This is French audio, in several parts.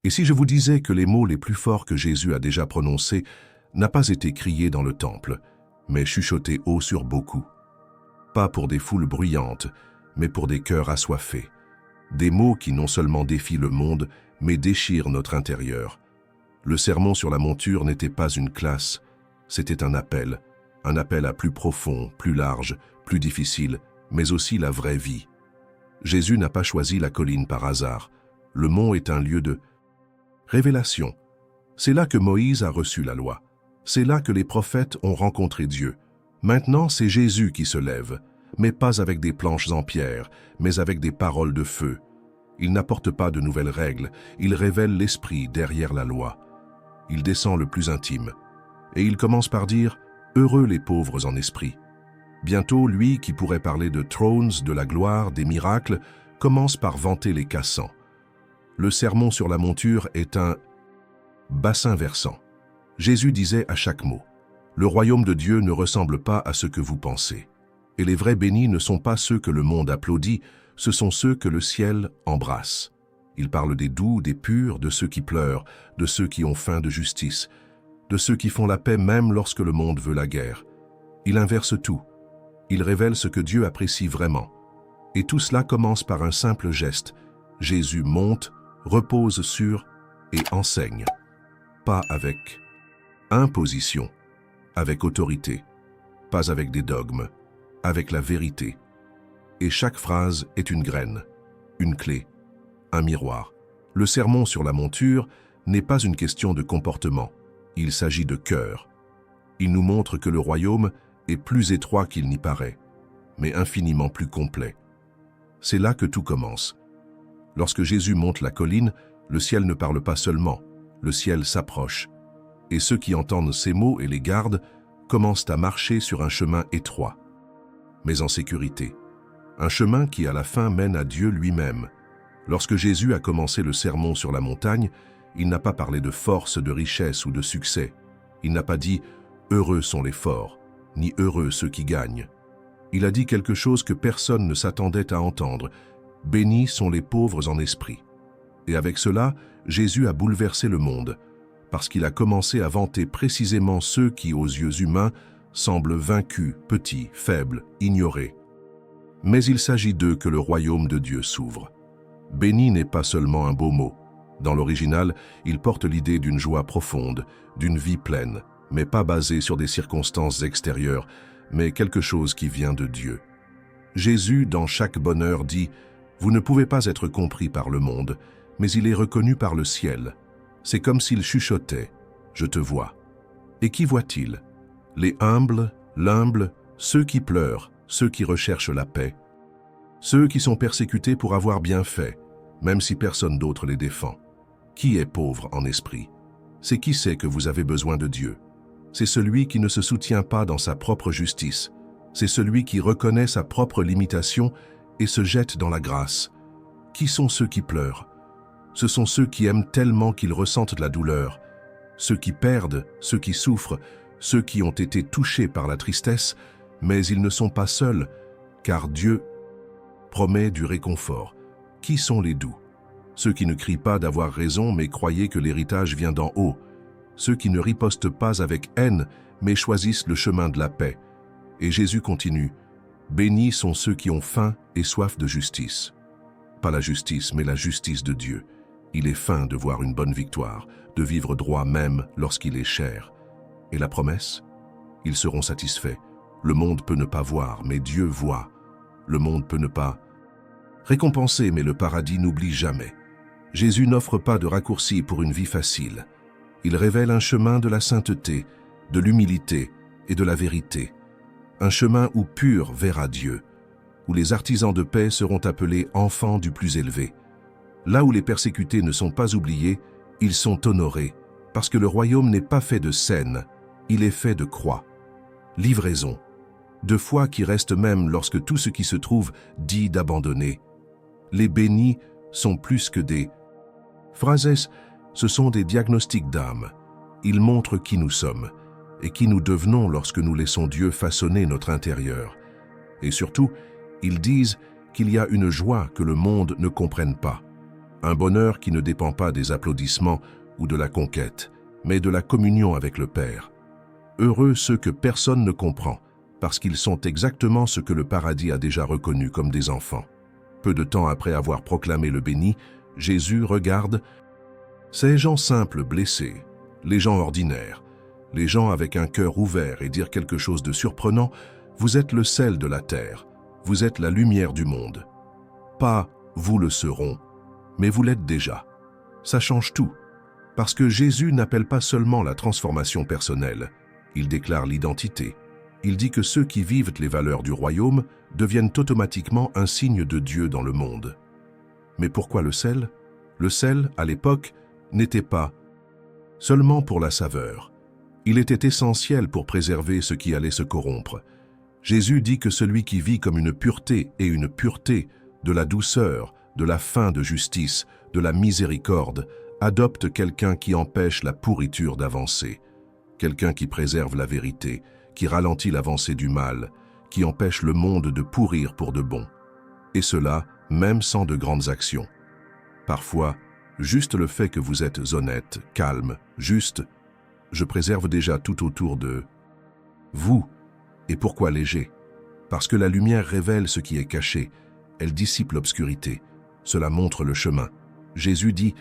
Et si je vous disais que les mots les plus forts que Jésus a déjà prononcés n'ont pas été criés dans le temple, mais chuchotés haut sur beaucoup, pas pour des foules bruyantes, mais pour des cœurs assoiffés, des mots qui non seulement défient le monde, mais déchirent notre intérieur. Le sermon sur la monture n'était pas une classe, c'était un appel à plus profond, plus large, plus difficile, mais aussi la vraie vie. Jésus n'a pas choisi la colline par hasard. Le mont est un lieu de révélation. C'est là que Moïse a reçu la loi. C'est là que les prophètes ont rencontré Dieu. Maintenant, c'est Jésus qui se lève, mais pas avec des planches en pierre, mais avec des paroles de feu. Il n'apporte pas de nouvelles règles, il révèle l'esprit derrière la loi. Il descend le plus intime. Et il commence par dire « Heureux les pauvres en esprit ». Bientôt, lui qui pourrait parler de thrones, de la gloire, des miracles, commence par vanter les cassants. Le sermon sur la monture est un bassin versant. Jésus disait à chaque mot « Le royaume de Dieu ne ressemble pas à ce que vous pensez. Et les vrais bénis ne sont pas ceux que le monde applaudit, ce sont ceux que le ciel embrasse. » Il parle des doux, des purs, de ceux qui pleurent, de ceux qui ont faim de justice, de ceux qui font la paix même lorsque le monde veut la guerre. Il inverse tout. Il révèle ce que Dieu apprécie vraiment. Et tout cela commence par un simple geste. Jésus monte, repose sur et enseigne. Pas avec imposition, avec autorité, pas avec des dogmes, avec la vérité. Et chaque phrase est une graine, une clé, un miroir. Le sermon sur la monture n'est pas une question de comportement, il s'agit de cœur. Il nous montre que le royaume est plus étroit qu'il n'y paraît, mais infiniment plus complet. C'est là que tout commence. Lorsque Jésus monte la colline, le ciel ne parle pas seulement, le ciel s'approche. Et ceux qui entendent ces mots et les gardent commencent à marcher sur un chemin étroit, mais en sécurité. Un chemin qui à la fin mène à Dieu lui-même. Lorsque Jésus a commencé le sermon sur la montagne, il n'a pas parlé de force, de richesse ou de succès. Il n'a pas dit « Heureux sont les forts », ni « Heureux ceux qui gagnent ». Il a dit quelque chose que personne ne s'attendait à entendre. « Bénis sont les pauvres en esprit ». Et avec cela, Jésus a bouleversé le monde, parce qu'il a commencé à vanter précisément ceux qui, aux yeux humains, semblent vaincus, petits, faibles, ignorés. Mais il s'agit d'eux que le royaume de Dieu s'ouvre. Béni n'est pas seulement un beau mot. Dans l'original, il porte l'idée d'une joie profonde, d'une vie pleine, mais pas basée sur des circonstances extérieures, mais quelque chose qui vient de Dieu. Jésus, dans chaque bonheur, dit « Vous ne pouvez pas être compris par le monde, mais il est reconnu par le ciel. C'est comme s'il chuchotait « Je te vois ». Et qui voit-il? Les humbles, l'humble, ceux qui pleurent, ceux qui recherchent la paix, ceux qui sont persécutés pour avoir bien fait, même si personne d'autre les défend. Qui est pauvre en esprit? C'est qui sait que vous avez besoin de Dieu. C'est celui qui ne se soutient pas dans sa propre justice. C'est celui qui reconnaît sa propre limitation et se jette dans la grâce. Qui sont ceux qui pleurent? Ce sont ceux qui aiment tellement qu'ils ressentent de la douleur. Ceux qui perdent, ceux qui souffrent, ceux qui ont été touchés par la tristesse, mais ils ne sont pas seuls, car Dieu promet du réconfort. Qui sont les doux? Ceux qui ne crient pas d'avoir raison, mais croyaient que l'héritage vient d'en haut. Ceux qui ne ripostent pas avec haine, mais choisissent le chemin de la paix. Et Jésus continue, « Bénis sont ceux qui ont faim et soif de justice. » Pas la justice, mais la justice de Dieu. Il est faim de voir une bonne victoire, de vivre droit même lorsqu'il est cher. Et la promesse? Ils seront satisfaits. Le monde peut ne pas voir, mais Dieu voit. Le monde peut ne pas récompenser, mais le paradis n'oublie jamais. Jésus n'offre pas de raccourci pour une vie facile. Il révèle un chemin de la sainteté, de l'humilité et de la vérité. Un chemin où pur verra Dieu, où les artisans de paix seront appelés enfants du plus élevé. Là où les persécutés ne sont pas oubliés, ils sont honorés, parce que le royaume n'est pas fait de scènes, il est fait de croix. Livraison, de foi qui reste même lorsque tout ce qui se trouve dit d'abandonner. Les bénis sont plus que des phrases, ce sont des diagnostics d'âme. Ils montrent qui nous sommes et qui nous devenons lorsque nous laissons Dieu façonner notre intérieur. Et surtout, ils disent qu'il y a une joie que le monde ne comprenne pas. Un bonheur qui ne dépend pas des applaudissements ou de la conquête, mais de la communion avec le Père. Heureux ceux que personne ne comprend, parce qu'ils sont exactement ce que le paradis a déjà reconnu comme des enfants. Peu de temps après avoir proclamé le béni, Jésus regarde ces gens simples blessés, les gens ordinaires, les gens avec un cœur ouvert et dire quelque chose de surprenant, vous êtes le sel de la terre, vous êtes la lumière du monde. Pas vous le serons, mais vous l'êtes déjà. Ça change tout, parce que Jésus n'appelle pas seulement la transformation personnelle, il déclare l'identité. Il dit que ceux qui vivent les valeurs du royaume deviennent automatiquement un signe de Dieu dans le monde. Mais pourquoi le sel? Le sel, à l'époque, n'était pas seulement pour la saveur. Il était essentiel pour préserver ce qui allait se corrompre. Jésus dit que celui qui vit comme une pureté, de la douceur, de la faim de justice, de la miséricorde, adopte quelqu'un qui empêche la pourriture d'avancer, quelqu'un qui préserve la vérité, qui ralentit l'avancée du mal, qui empêche le monde de pourrir pour de bon. Et cela, même sans de grandes actions. Parfois, juste le fait que vous êtes honnête, calme, juste, je préserve déjà tout autour de vous. Et pourquoi léger? Parce que la lumière révèle ce qui est caché, elle dissipe l'obscurité, cela montre le chemin. Jésus dit,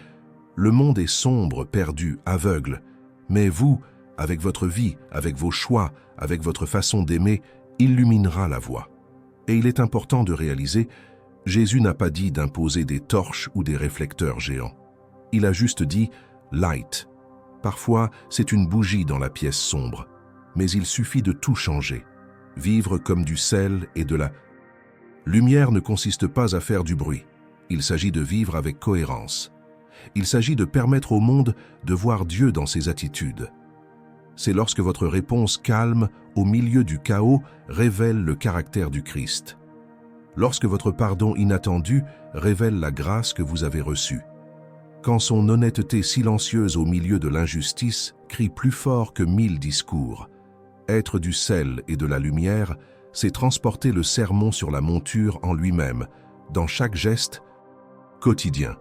le monde est sombre, perdu, aveugle, mais vous, avec votre vie, avec vos choix, avec votre façon d'aimer, illuminera la voie. Et il est important de réaliser, Jésus n'a pas dit d'imposer des torches ou des réflecteurs géants. Il a juste dit « light ». Parfois, c'est une bougie dans la pièce sombre, mais il suffit de tout changer. Vivre comme du sel et de la lumière ne consiste pas à faire du bruit. Il s'agit de vivre avec cohérence. Il s'agit de permettre au monde de voir Dieu dans ses attitudes. C'est lorsque votre réponse calme, au milieu du chaos, révèle le caractère du Christ. Lorsque votre pardon inattendu révèle la grâce que vous avez reçue. Quand son honnêteté silencieuse au milieu de l'injustice crie plus fort que 1000 discours. Être du sel et de la lumière, c'est transporter le sermon sur la monture en lui-même, dans chaque geste quotidien.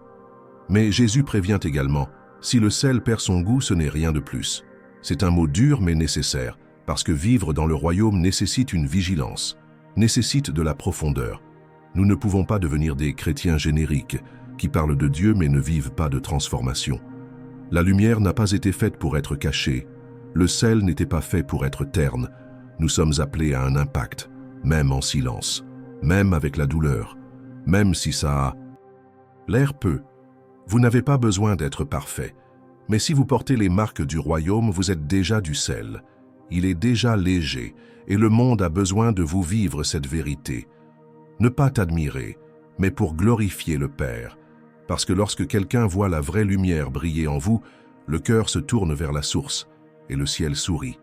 Mais Jésus prévient également, si le sel perd son goût, ce n'est rien de plus. C'est un mot dur mais nécessaire, parce que vivre dans le royaume nécessite une vigilance, nécessite de la profondeur. Nous ne pouvons pas devenir des chrétiens génériques, qui parlent de Dieu mais ne vivent pas de transformation. La lumière n'a pas été faite pour être cachée, le sel n'était pas fait pour être terne. Nous sommes appelés à un impact, même en silence, même avec la douleur, même si ça a l'air peu. Vous n'avez pas besoin d'être parfait. Mais si vous portez les marques du royaume, vous êtes déjà du sel. Il est déjà léger, et le monde a besoin de vous vivre cette vérité. Ne pas t'admirer, mais pour glorifier le Père. Parce que lorsque quelqu'un voit la vraie lumière briller en vous, le cœur se tourne vers la source, et le ciel sourit.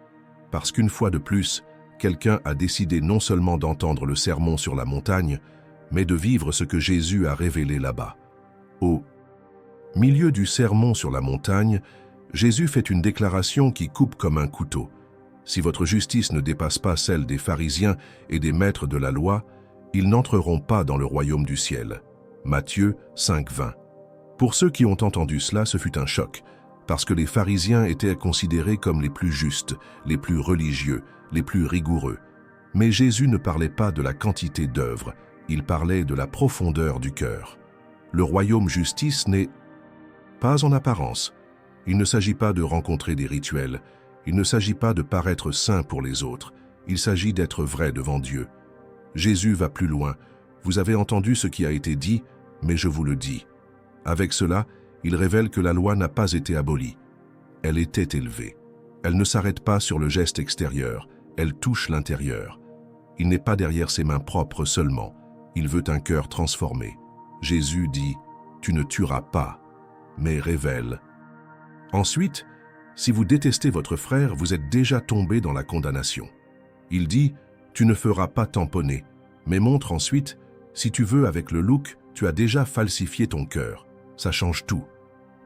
Parce qu'une fois de plus, quelqu'un a décidé non seulement d'entendre le sermon sur la montagne, mais de vivre ce que Jésus a révélé là-bas. Au milieu du sermon sur la montagne, Jésus fait une déclaration qui coupe comme un couteau. Si votre justice ne dépasse pas celle des pharisiens et des maîtres de la loi, ils n'entreront pas dans le royaume du ciel. Matthieu 5,20. Pour ceux qui ont entendu cela, ce fut un choc, parce que les pharisiens étaient considérés comme les plus justes, les plus religieux, les plus rigoureux. Mais Jésus ne parlait pas de la quantité d'œuvres, il parlait de la profondeur du cœur. Le royaume justice n'est pas en apparence. Il ne s'agit pas de rencontrer des rituels, il ne s'agit pas de paraître saint pour les autres, il s'agit d'être vrai devant Dieu. Jésus va plus loin. Vous avez entendu ce qui a été dit, mais je vous le dis. Avec cela, il révèle que la loi n'a pas été abolie. Elle était élevée. Elle ne s'arrête pas sur le geste extérieur, elle touche l'intérieur. Il n'est pas derrière ses mains propres seulement, il veut un cœur transformé. Jésus dit, « Tu ne tueras pas », mais révèle. Ensuite, si vous détestez votre frère, vous êtes déjà tombé dans la condamnation. Il dit, « Tu ne feras pas tamponner », mais montre ensuite, « Si tu veux avec le look, tu as déjà falsifié ton cœur. » Ça change tout.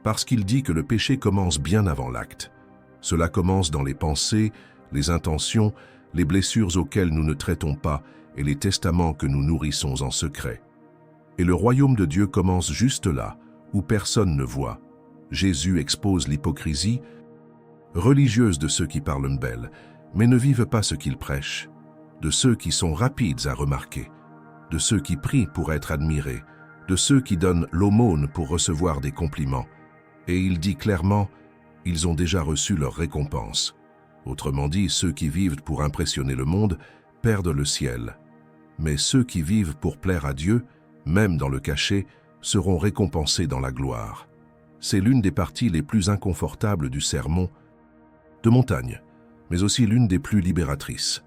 Parce qu'il dit que le péché commence bien avant l'acte. Cela commence dans les pensées, les intentions, les blessures auxquelles nous ne traitons pas et les testaments que nous nourrissons en secret. Et le royaume de Dieu commence juste là, où personne ne voit. Jésus expose l'hypocrisie religieuse de ceux qui parlent belle, mais ne vivent pas ce qu'ils prêchent, de ceux qui sont rapides à remarquer, de ceux qui prient pour être admirés, de ceux qui donnent l'aumône pour recevoir des compliments. Et il dit clairement, ils ont déjà reçu leur récompense. Autrement dit, ceux qui vivent pour impressionner le monde perdent le ciel. Mais ceux qui vivent pour plaire à Dieu, même dans le cachet, seront récompensés dans la gloire. C'est l'une des parties les plus inconfortables du sermon de montagne, mais aussi l'une des plus libératrices,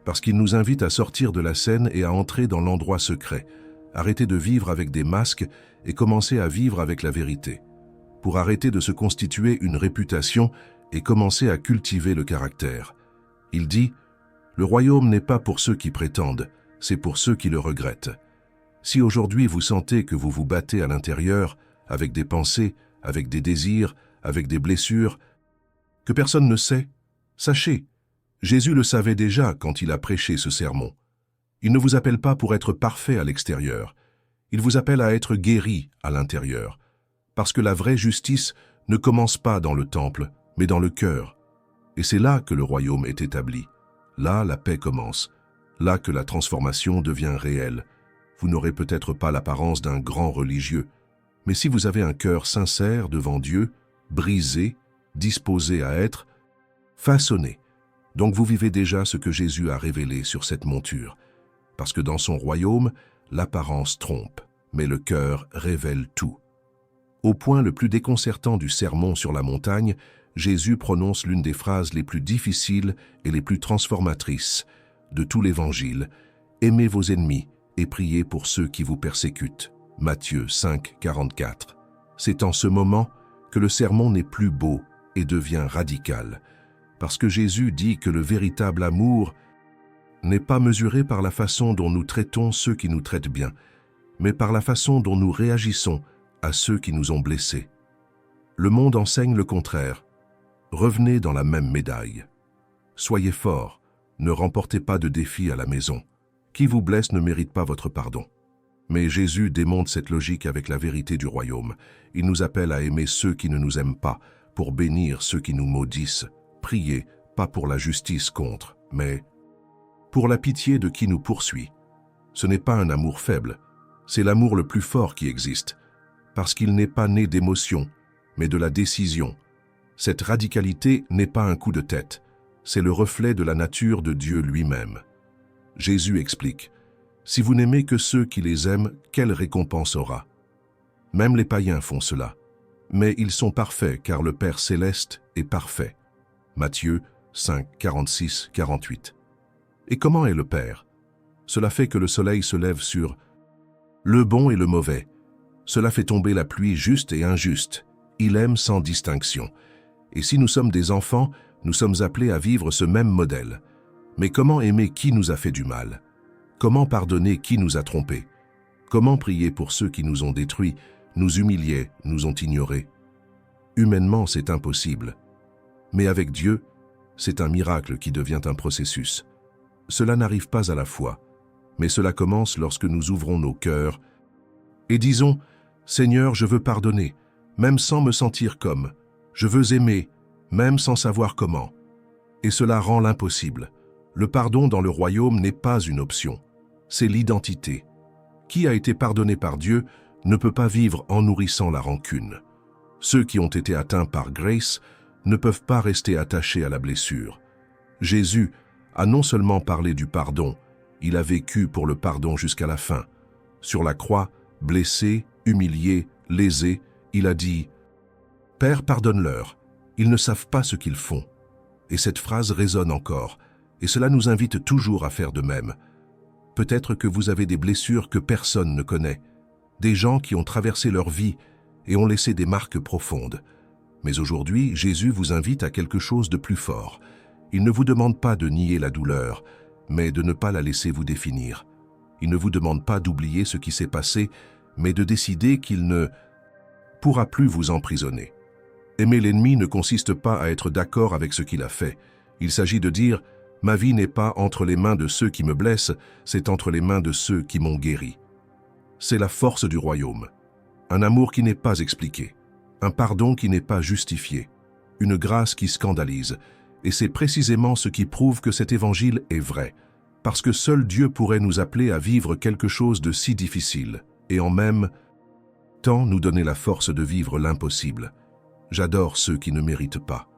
parce qu'il nous invite à sortir de la scène et à entrer dans l'endroit secret, arrêter de vivre avec des masques et commencer à vivre avec la vérité, pour arrêter de se constituer une réputation et commencer à cultiver le caractère. Il dit, « Le royaume n'est pas pour ceux qui prétendent, c'est pour ceux qui le regrettent. » Si aujourd'hui vous sentez que vous vous battez à l'intérieur, avec des pensées, avec des désirs, avec des blessures, que personne ne sait, sachez, Jésus le savait déjà quand il a prêché ce sermon. Il ne vous appelle pas pour être parfait à l'extérieur, il vous appelle à être guéri à l'intérieur, parce que la vraie justice ne commence pas dans le temple, mais dans le cœur. Et c'est là que le royaume est établi. Là, la paix commence. Là que la transformation devient réelle. Vous n'aurez peut-être pas l'apparence d'un grand religieux, mais si vous avez un cœur sincère devant Dieu, brisé, disposé à être façonné, donc vous vivez déjà ce que Jésus a révélé sur cette monture, parce que dans son royaume, l'apparence trompe, mais le cœur révèle tout. Au point le plus déconcertant du sermon sur la montagne, Jésus prononce l'une des phrases les plus difficiles et les plus transformatrices de tout l'Évangile. « Aimez vos ennemis et priez pour ceux qui vous persécutent. » Matthieu 5, 44. C'est en ce moment que le sermon n'est plus beau et devient radical, parce que Jésus dit que le véritable amour n'est pas mesuré par la façon dont nous traitons ceux qui nous traitent bien, mais par la façon dont nous réagissons à ceux qui nous ont blessés. Le monde enseigne le contraire. Revenez dans la même médaille. Soyez forts, ne remportez pas de défi à la maison. Qui vous blesse ne mérite pas votre pardon. Mais Jésus démonte cette logique avec la vérité du royaume. Il nous appelle à aimer ceux qui ne nous aiment pas, pour bénir ceux qui nous maudissent. Priez, pas pour la justice contre, mais pour la pitié de qui nous poursuit. Ce n'est pas un amour faible, c'est l'amour le plus fort qui existe, parce qu'il n'est pas né d'émotion, mais de la décision. Cette radicalité n'est pas un coup de tête, c'est le reflet de la nature de Dieu lui-même. Jésus explique, « Si vous n'aimez que ceux qui les aiment, quelle récompense aura ?» Même les païens font cela, mais ils sont parfaits car le Père céleste est parfait. Matthieu 5, 46, 48. Et comment est le Père? Cela fait que le soleil se lève sur le bon et le mauvais. Cela fait tomber la pluie juste et injuste. Il aime sans distinction. Et si nous sommes des enfants, nous sommes appelés à vivre ce même modèle. Mais comment aimer qui nous a fait du mal? Comment pardonner qui nous a trompés? Comment prier pour ceux qui nous ont détruits, nous humiliés, nous ont ignorés? Humainement, c'est impossible. Mais avec Dieu, c'est un miracle qui devient un processus. Cela n'arrive pas à la fois, mais cela commence lorsque nous ouvrons nos cœurs et disons « Seigneur, je veux pardonner, même sans me sentir comme. Je veux aimer, même sans savoir comment. » Et cela rend l'impossible. Le pardon dans le royaume n'est pas une option, c'est l'identité. Qui a été pardonné par Dieu ne peut pas vivre en nourrissant la rancune. Ceux qui ont été atteints par grâce ne peuvent pas rester attachés à la blessure. Jésus a non seulement parlé du pardon, il a vécu pour le pardon jusqu'à la fin. Sur la croix, blessé, humilié, lésé, il a dit « Père, pardonne-leur, ils ne savent pas ce qu'ils font. » Et cette phrase résonne encore, et cela nous invite toujours à faire de même. Peut-être que vous avez des blessures que personne ne connaît, des gens qui ont traversé leur vie et ont laissé des marques profondes. Mais aujourd'hui, Jésus vous invite à quelque chose de plus fort. Il ne vous demande pas de nier la douleur, mais de ne pas la laisser vous définir. Il ne vous demande pas d'oublier ce qui s'est passé, mais de décider qu'il ne pourra plus vous emprisonner. Aimer l'ennemi ne consiste pas à être d'accord avec ce qu'il a fait. Il s'agit de dire « Ma vie n'est pas entre les mains de ceux qui me blessent, c'est entre les mains de ceux qui m'ont guéri. » C'est la force du royaume. un amour qui n'est pas expliqué, un pardon qui n'est pas justifié, une grâce qui scandalise. Et c'est précisément ce qui prouve que cet évangile est vrai, parce que seul Dieu pourrait nous appeler à vivre quelque chose de si difficile, et en même temps nous donner la force de vivre l'impossible. J'adore ceux qui ne méritent pas.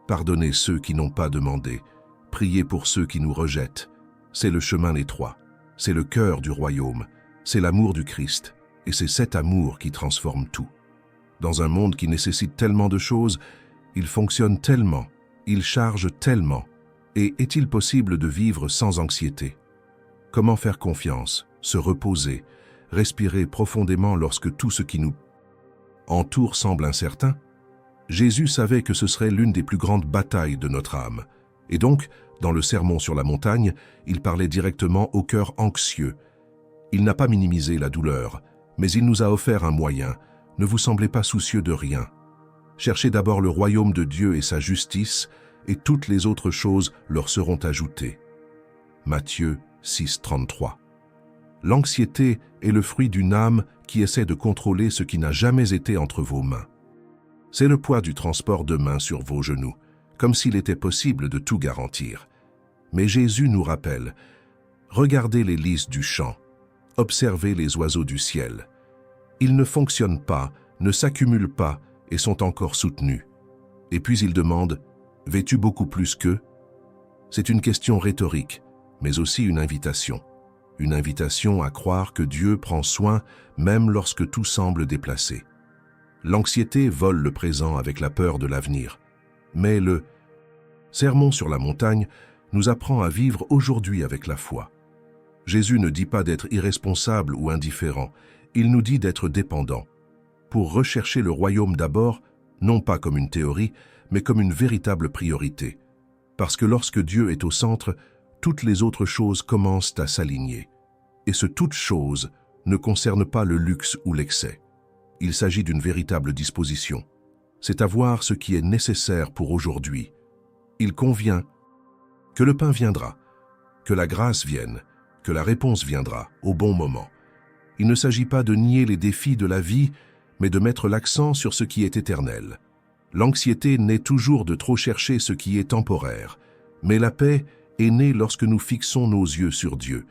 Pardonnez ceux qui n'ont pas demandé. Priez pour ceux qui nous rejettent. C'est le chemin étroit. C'est le cœur du royaume. C'est l'amour du Christ. Et c'est cet amour qui transforme tout. Dans un monde qui nécessite tellement de choses, il fonctionne tellement, il charge tellement. Et est-il possible de vivre sans anxiété? Comment faire confiance, se reposer, respirer profondément lorsque tout ce qui nous entoure semble incertain? Jésus savait que ce serait l'une des plus grandes batailles de notre âme. Et donc, dans le Sermon sur la montagne, il parlait directement au cœur anxieux. Il n'a pas minimisé la douleur, mais il nous a offert un moyen. Ne vous semblez pas soucieux de rien. Cherchez d'abord le royaume de Dieu et sa justice, et toutes les autres choses leur seront ajoutées. Matthieu 6, 33. L'anxiété est le fruit d'une âme qui essaie de contrôler ce qui n'a jamais été entre vos mains. C'est le poids du transport de main sur vos genoux, comme s'il était possible de tout garantir. Mais Jésus nous rappelle, regardez les lys du champ, observez les oiseaux du ciel. Ils ne fonctionnent pas, ne s'accumulent pas et sont encore soutenus. Et puis il demande, veux-tu beaucoup plus qu'eux? C'est une question rhétorique, mais aussi une invitation. Une invitation à croire que Dieu prend soin même lorsque tout semble déplacé. L'anxiété vole le présent avec la peur de l'avenir. Mais le Sermon sur la montagne nous apprend à vivre aujourd'hui avec la foi. Jésus ne dit pas d'être irresponsable ou indifférent, il nous dit d'être dépendant. Pour rechercher le royaume d'abord, non pas comme une théorie, mais comme une véritable priorité. Parce que lorsque Dieu est au centre, toutes les autres choses commencent à s'aligner. Et ce toutes choses ne concerne pas le luxe ou l'excès. Il s'agit d'une véritable disposition. C'est avoir ce qui est nécessaire pour aujourd'hui. Il convient que le pain viendra, que la grâce vienne, que la réponse viendra au bon moment. Il ne s'agit pas de nier les défis de la vie, mais de mettre l'accent sur ce qui est éternel. L'anxiété naît toujours de trop chercher ce qui est temporaire, mais la paix est née lorsque nous fixons nos yeux sur Dieu.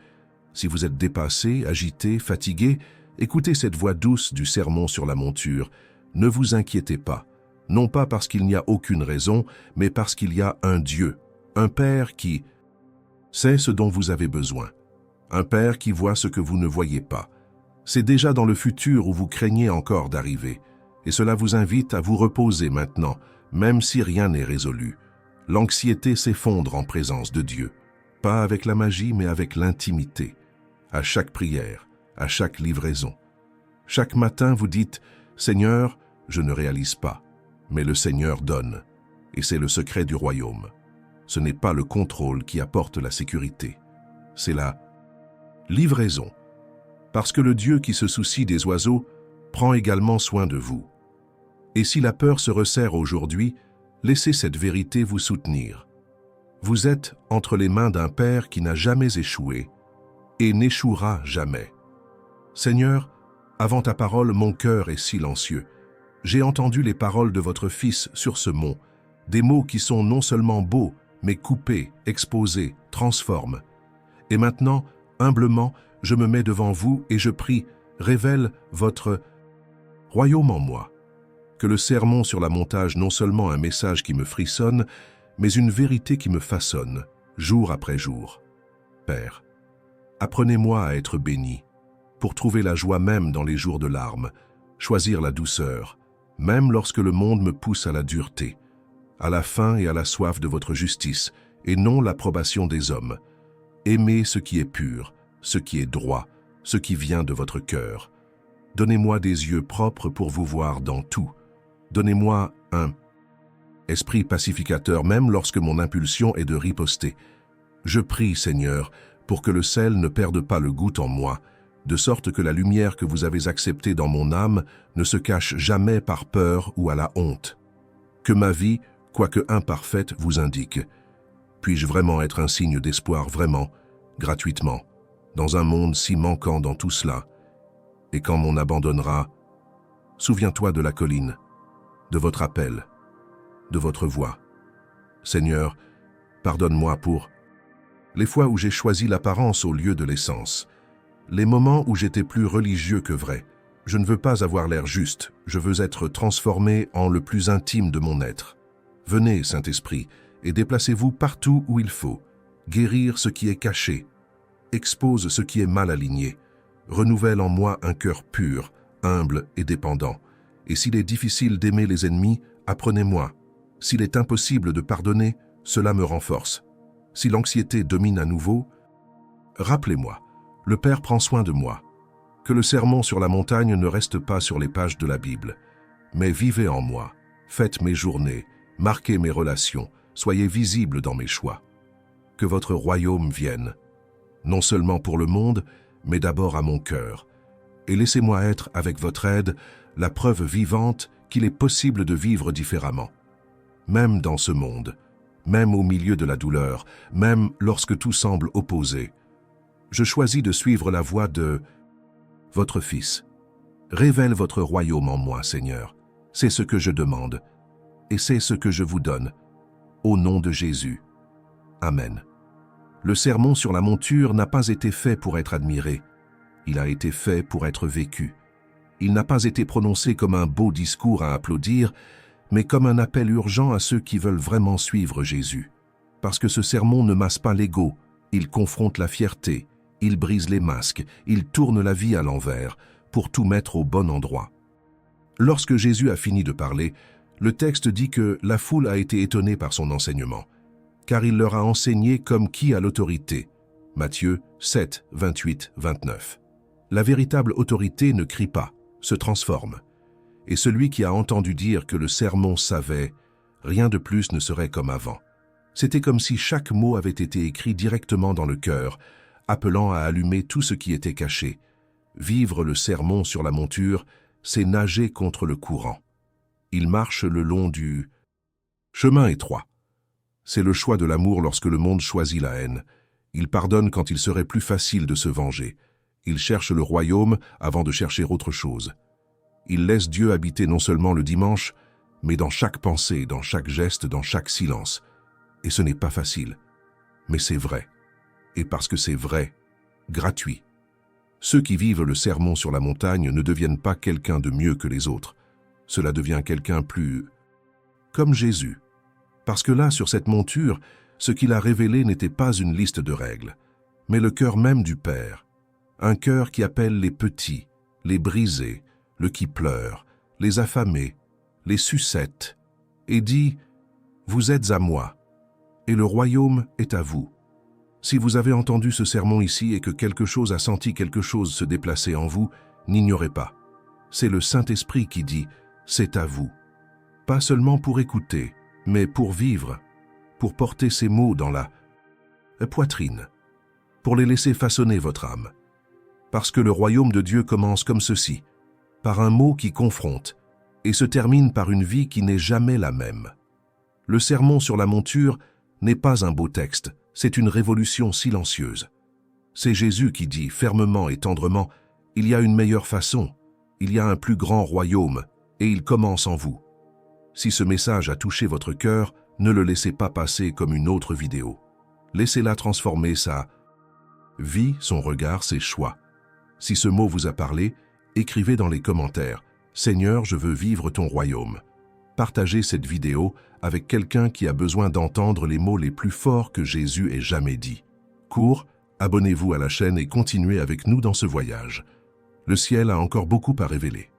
Si vous êtes dépassé, agité, fatigué, écoutez cette voix douce du Sermon sur la monture. Ne vous inquiétez pas, non pas parce qu'il n'y a aucune raison, mais parce qu'il y a un Dieu, un Père qui sait ce dont vous avez besoin, un Père qui voit ce que vous ne voyez pas. C'est déjà dans le futur où vous craignez encore d'arriver, et cela vous invite à vous reposer maintenant, même si rien n'est résolu. L'anxiété s'effondre en présence de Dieu, pas avec la magie, mais avec l'intimité. À chaque prière, à chaque livraison. Chaque matin, vous dites « Seigneur, je ne réalise pas », mais le Seigneur donne, et c'est le secret du royaume. Ce n'est pas le contrôle qui apporte la sécurité, c'est la livraison. Parce que le Dieu qui se soucie des oiseaux prend également soin de vous. Et si la peur se resserre aujourd'hui, laissez cette vérité vous soutenir. Vous êtes entre les mains d'un Père qui n'a jamais échoué et n'échouera jamais. Seigneur, avant ta parole, mon cœur est silencieux. J'ai entendu les paroles de votre Fils sur ce mont, des mots qui sont non seulement beaux, mais coupés, exposés, transforment. Et maintenant, humblement, je me mets devant vous et je prie, révèle votre royaume en moi. Que le sermon sur la montagne non seulement un message qui me frissonne, mais une vérité qui me façonne, jour après jour. Père, apprenez-moi à être béni, pour trouver la joie même dans les jours de larmes, choisir la douceur, même lorsque le monde me pousse à la dureté, à la faim et à la soif de votre justice, et non l'approbation des hommes. Aimez ce qui est pur, ce qui est droit, ce qui vient de votre cœur. Donnez-moi des yeux propres pour vous voir dans tout. Donnez-moi un esprit pacificateur même lorsque mon impulsion est de riposter. Je prie, Seigneur, pour que le sel ne perde pas le goût en moi, de sorte que la lumière que vous avez acceptée dans mon âme ne se cache jamais par peur ou à la honte. Que ma vie, quoique imparfaite, vous indique. Puis-je vraiment être un signe d'espoir vraiment, gratuitement, dans un monde si manquant dans tout cela? Et quand m'on abandonnera, Souviens-toi de la colline, de votre appel, de votre voix. Seigneur, pardonne-moi pour les fois où j'ai choisi l'apparence au lieu de l'essence, les moments où j'étais plus religieux que vrai. Je ne veux pas avoir l'air juste, je veux être transformé en le plus intime de mon être. Venez, Saint-Esprit, et déplacez-vous partout où il faut. Guérir ce qui est caché, expose ce qui est mal aligné, renouvelle en moi un cœur pur, humble et dépendant. Et s'il est difficile d'aimer les ennemis, apprenez-moi. S'il est impossible de pardonner, cela me renforce. Si l'anxiété domine à nouveau, rappelez-moi, le Père prend soin de moi. Que le sermon sur la montagne ne reste pas sur les pages de la Bible, mais vivez en moi, faites mes journées, marquez mes relations, soyez visible dans mes choix. Que votre royaume vienne, non seulement pour le monde, mais d'abord à mon cœur. Et laissez-moi être, avec votre aide, la preuve vivante qu'il est possible de vivre différemment. Même dans ce monde, même au milieu de la douleur, même lorsque tout semble opposé. Je choisis de suivre la voie de votre Fils. Révèle votre royaume en moi, Seigneur. C'est ce que je demande, et c'est ce que je vous donne. Au nom de Jésus. Amen. Le sermon sur la monture n'a pas été fait pour être admiré. Il a été fait pour être vécu. Il n'a pas été prononcé comme un beau discours à applaudir, mais comme un appel urgent à ceux qui veulent vraiment suivre Jésus. Parce que ce sermon ne masse pas l'ego, il confronte la fierté, il brise les masques, il tourne la vie à l'envers, pour tout mettre au bon endroit. Lorsque Jésus a fini de parler, le texte dit que la foule a été étonnée par son enseignement, car il leur a enseigné comme qui a l'autorité. Matthieu 7, 28, 29. La véritable autorité ne crie pas, se transforme. Et celui qui a entendu dire que le sermon savait, rien de plus ne serait comme avant. C'était comme si chaque mot avait été écrit directement dans le cœur, appelant à allumer tout ce qui était caché. Vivre le sermon sur la monture, c'est nager contre le courant. Il marche le long du chemin étroit. C'est le choix de l'amour lorsque le monde choisit la haine. Il pardonne quand il serait plus facile de se venger. Il cherche le royaume avant de chercher autre chose. Il laisse Dieu habiter non seulement le dimanche, mais dans chaque pensée, dans chaque geste, dans chaque silence. Et ce n'est pas facile, mais c'est vrai. Et parce que c'est vrai, gratuit. Ceux qui vivent le sermon sur la montagne ne deviennent pas quelqu'un de mieux que les autres. Cela devient quelqu'un plus comme Jésus. Parce que là, sur cette monture, ce qu'il a révélé n'était pas une liste de règles, mais le cœur même du Père. Un cœur qui appelle les petits, les brisés, le qui pleure, les affamés, les sucettes, et dit « Vous êtes à moi, et le royaume est à vous ». Si vous avez entendu ce sermon ici et que quelque chose a senti quelque chose se déplacer en vous, n'ignorez pas. C'est le Saint-Esprit qui dit « C'est à vous ». Pas seulement pour écouter, mais pour vivre, pour porter ces mots dans la poitrine, pour les laisser façonner votre âme. Parce que le royaume de Dieu commence comme ceci, par un mot qui confronte, et se termine par une vie qui n'est jamais la même. Le sermon sur la monture n'est pas un beau texte, c'est une révolution silencieuse. C'est Jésus qui dit fermement et tendrement « Il y a une meilleure façon, il y a un plus grand royaume, et il commence en vous ». Si ce message a touché votre cœur, ne le laissez pas passer comme une autre vidéo. Laissez-la transformer sa vie, son regard, ses choix. Si ce mot vous a parlé, écrivez dans les commentaires « Seigneur, je veux vivre ton royaume ». Partagez cette vidéo avec quelqu'un qui a besoin d'entendre les mots les plus forts que Jésus ait jamais dit. Cours, abonnez-vous à la chaîne et continuez avec nous dans ce voyage. Le ciel a encore beaucoup à révéler.